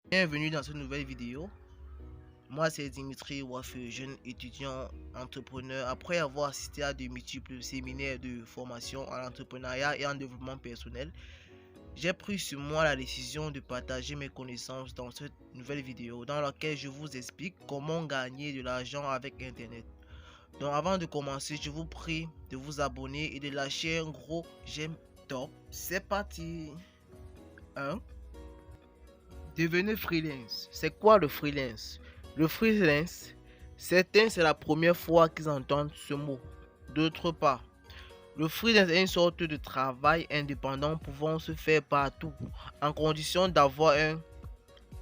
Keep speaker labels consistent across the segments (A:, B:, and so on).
A: Bienvenue dans cette nouvelle vidéo. Moi c'est Dimitri Waf, jeune étudiant entrepreneur. Après avoir assisté à de multiples séminaires de formation en entrepreneuriat et en développement personnel, j'ai pris sur moi la décision de partager mes connaissances dans cette nouvelle vidéo dans laquelle je vous explique comment gagner de l'argent avec internet. Donc avant de commencer, je vous prie de vous abonner et de lâcher un gros j'aime top. C'est parti. 1. Devenez freelance. C'est quoi le freelance? Le freelance, certains c'est la première fois qu'ils entendent ce mot. D'autre part, le freelance est une sorte de travail indépendant pouvant se faire partout, en condition d'avoir un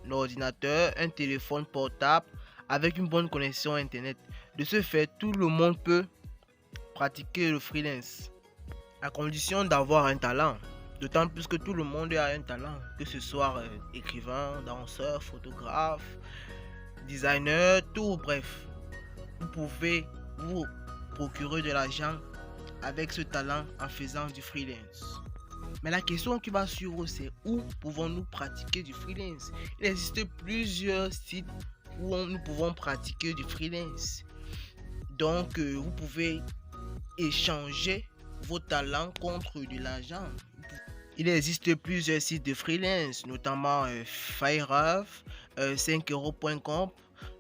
A: ordinateur, un téléphone portable avec une bonne connexion internet. De ce fait, tout le monde peut pratiquer le freelance, à condition d'avoir un talent. D'autant plus que tout le monde a un talent, que ce soit écrivain, danseur, photographe, designer, tout bref. Vous pouvez vous procurer de l'argent avec ce talent en faisant du freelance. Mais la question qui va suivre, c'est où pouvons-nous pratiquer du freelance? Il existe plusieurs sites où nous pouvons pratiquer du freelance. Donc, vous pouvez échanger vos talents contre de l'argent. Il existe plusieurs sites de freelance, notamment Fiverr, 5euros.com.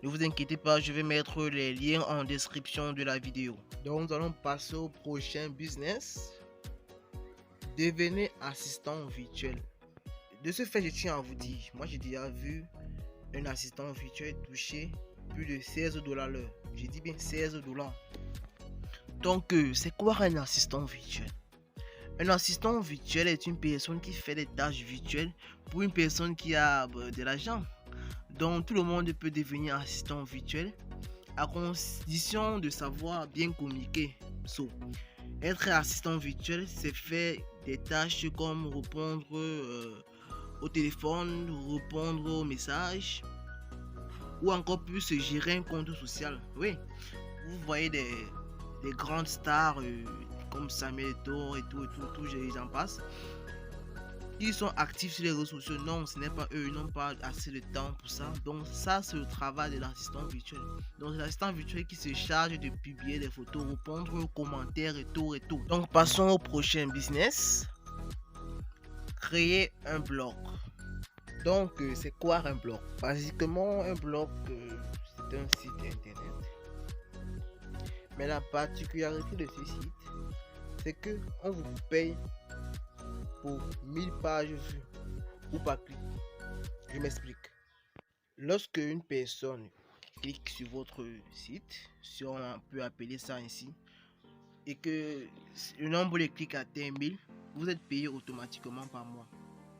A: Ne vous inquiétez pas, je vais mettre les liens en description de la vidéo. Donc nous allons passer au prochain business. Devenez assistant virtuel. De ce fait, je tiens à vous dire, moi j'ai déjà vu un assistant virtuel toucher plus de $16 l'heure. J'ai dit bien $16. Donc c'est quoi un assistant virtuel? Un assistant virtuel est une personne qui fait des tâches virtuelles pour une personne qui a de l'argent. Donc tout le monde peut devenir assistant virtuel à condition de savoir bien communiquer. Être assistant virtuel, c'est faire des tâches comme répondre au téléphone, répondre aux messages ou encore plus gérer un compte social. Oui, vous voyez des grandes stars comme Samuel Eto'o et tout, j'en passe. Ils sont actifs sur les réseaux sociaux. Non, ce n'est pas eux, ils n'ont pas assez de temps pour ça. Donc ça, c'est le travail de l'assistant virtuel. Donc c'est l'assistant virtuel qui se charge de publier des photos, répondre aux commentaires et tout. Donc passons au prochain business. Créer un blog. Donc c'est quoi un blog? Basiquement, un blog, c'est un site internet. Mais la particularité de ce site, c'est que on vous paye pour 1000 pages vues ou par clic. Je m'explique. Lorsque une personne clique sur votre site, si on peut appeler ça ainsi, et que le nombre de clics atteint 1000, vous êtes payé automatiquement par mois.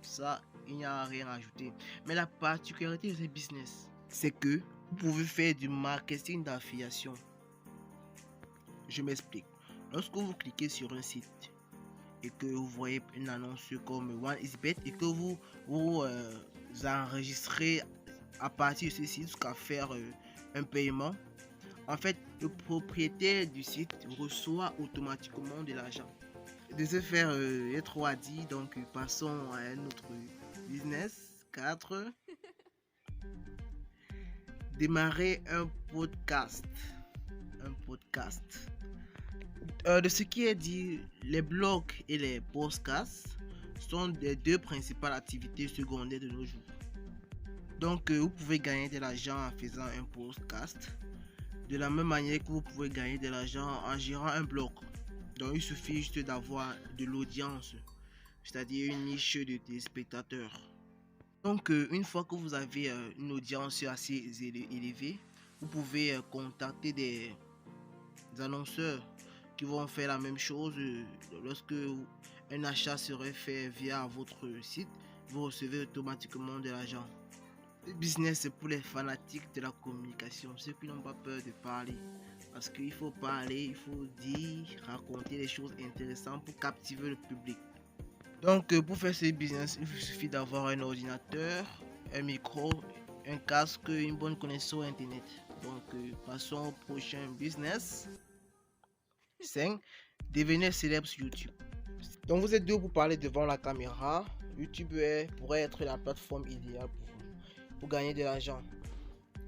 A: Ça, il n'y a rien à ajouter. Mais la particularité de ce business, c'est que vous pouvez faire du marketing d'affiliation. Je m'explique. Lorsque vous cliquez sur un site et que vous voyez une annonce comme OneXBet et que vous enregistrez à partir de ce site jusqu'à faire un paiement, en fait, le propriétaire du site reçoit automatiquement de l'argent. De ce faire, il y a trop à dire, donc passons à un autre business. 4. Démarrer un podcast. De ce qui est dit, les blogs et les podcasts sont les deux principales activités secondaires de nos jours. Donc vous pouvez gagner de l'argent en faisant un podcast, de la même manière que vous pouvez gagner de l'argent en gérant un blog. Donc il suffit juste d'avoir de l'audience, c'est-à-dire une niche de téléspectateurs. Donc une fois que vous avez une audience assez élevée, vous pouvez contacter des annonceurs qui vont faire la même chose. Lorsque un achat serait fait via votre site, vous recevez automatiquement de l'argent. Le business, c'est pour les fanatiques de la communication, ceux qui n'ont pas peur de parler. Parce qu'il faut parler, il faut dire, raconter des choses intéressantes pour captiver le public. Donc pour faire ce business, il suffit d'avoir un ordinateur, un micro, un casque, une bonne connexion internet. Donc passons au prochain business. 5. Devenir célèbre sur YouTube. Donc vous êtes deux pour parler devant la caméra. YouTube pourrait être la plateforme idéale pour vous, pour gagner de l'argent.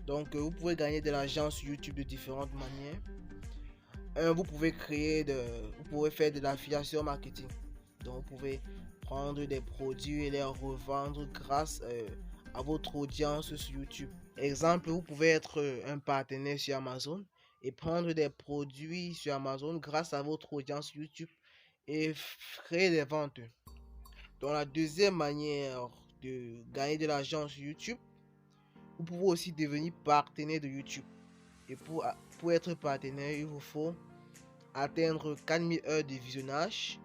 A: Donc vous pouvez gagner de l'argent sur YouTube de différentes manières. Vous pouvez vous pouvez faire de l'affiliation marketing. Donc vous pouvez prendre des produits et les revendre grâce à votre audience sur YouTube. Exemple, vous pouvez être un partenaire sur Amazon et prendre des produits sur Amazon grâce à votre audience YouTube et créer des ventes. Donc la deuxième manière de gagner de l'argent sur YouTube, vous pouvez aussi devenir partenaire de YouTube. Et pour être partenaire, il vous faut atteindre 4000 heures de visionnage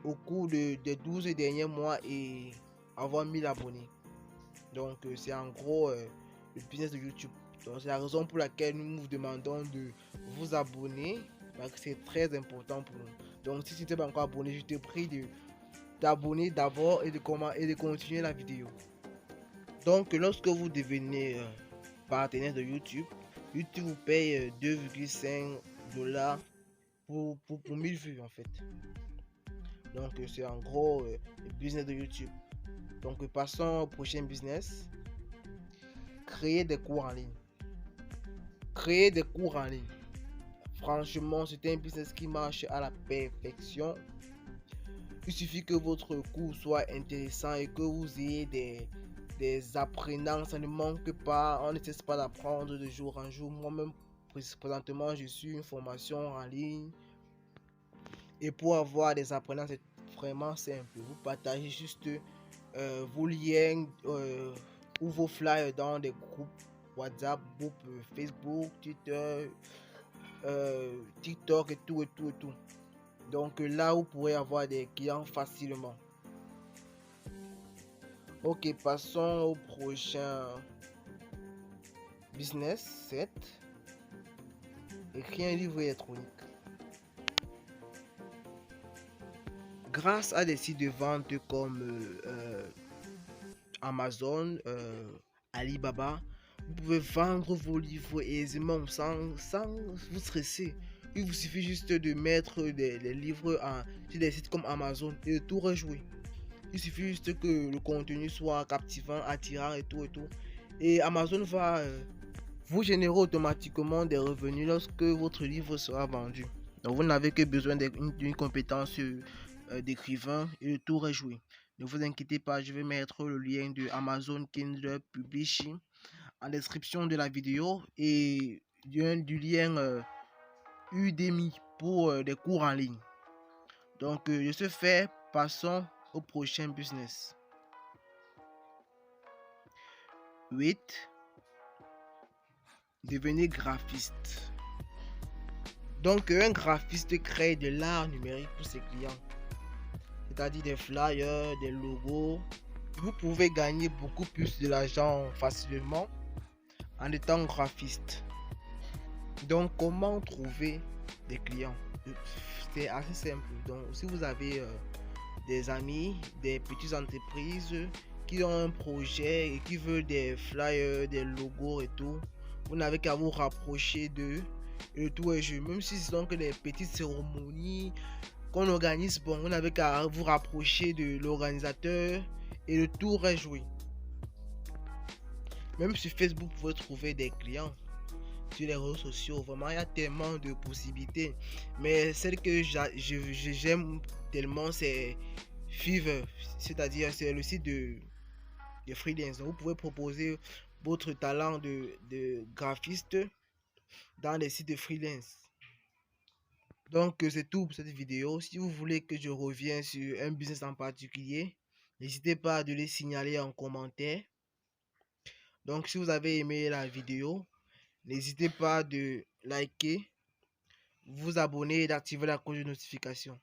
A: au cours des 12 derniers mois et avoir 1000 abonnés. Donc c'est en gros le business de YouTube. Donc c'est la raison pour laquelle nous vous demandons de vous abonner, parce que c'est très important pour nous. Donc si tu n'es pas encore abonné, je te prie de t'abonner d'abord et de continuer la vidéo. Donc lorsque vous devenez partenaire de YouTube, YouTube vous paye 2,5 $ pour 1000 vues en fait. Donc c'est en gros le business de YouTube. Donc passons au prochain business. Créer des cours en ligne. Créer des cours en ligne. Franchement, c'est un business qui marche à la perfection. Il suffit que votre cours soit intéressant et que vous ayez des apprenants. Ça ne manque pas. On ne cesse pas d'apprendre de jour en jour. Moi-même, présentement, je suis une formation en ligne. Et pour avoir des apprenants, c'est vraiment simple. Vous partagez juste vos liens ou vos flyers dans des groupes WhatsApp, groupes Facebook, Twitter, TikTok et tout. Donc là, vous pourrez avoir des clients facilement. Ok, passons au prochain business 7. Écrire un livre électronique. Grâce à des sites de vente comme Amazon, Alibaba, vous pouvez vendre vos livres aisément sans vous stresser. Il vous suffit juste de mettre les livres sur des sites comme Amazon et de tout rejouer. Il suffit juste que le contenu soit captivant, attirant et tout. Et Amazon va vous générer automatiquement des revenus lorsque votre livre sera vendu. Donc vous n'avez que besoin d'une compétence d'écrivain et de tout rejouer. Ne vous inquiétez pas, je vais mettre le lien de Amazon Kindle Publishing en description de la vidéo et du lien Udemy pour des cours en ligne. Donc de ce fait, passons au prochain business. 8. Devenir graphiste. Donc un graphiste crée de l'art numérique pour ses clients, c'est-à-dire des flyers, des logos. Vous pouvez gagner beaucoup plus de l'argent facilement en étant graphiste. Donc comment trouver des clients? C'est assez simple. Donc si vous avez des amis, des petites entreprises qui ont un projet et qui veulent des flyers, des logos et tout, vous n'avez qu'à vous rapprocher d'eux et tout est jeu. Même si ce sont que des petites cérémonies qu'on organise, bon, vous n'avez qu'à vous rapprocher de l'organisateur et le tour est joué. Même sur Facebook, vous pouvez trouver des clients. Sur les réseaux sociaux, vraiment, il y a tellement de possibilités. Mais celle que j'aime tellement, c'est Fiverr, c'est-à-dire c'est le site de freelance. Donc, vous pouvez proposer votre talent de graphiste dans les sites de freelance. Donc c'est tout pour cette vidéo. Si vous voulez que je revienne sur un business en particulier, n'hésitez pas à les signaler en commentaire. Donc si vous avez aimé la vidéo, n'hésitez pas de liker, vous abonner et d'activer la cloche de notification.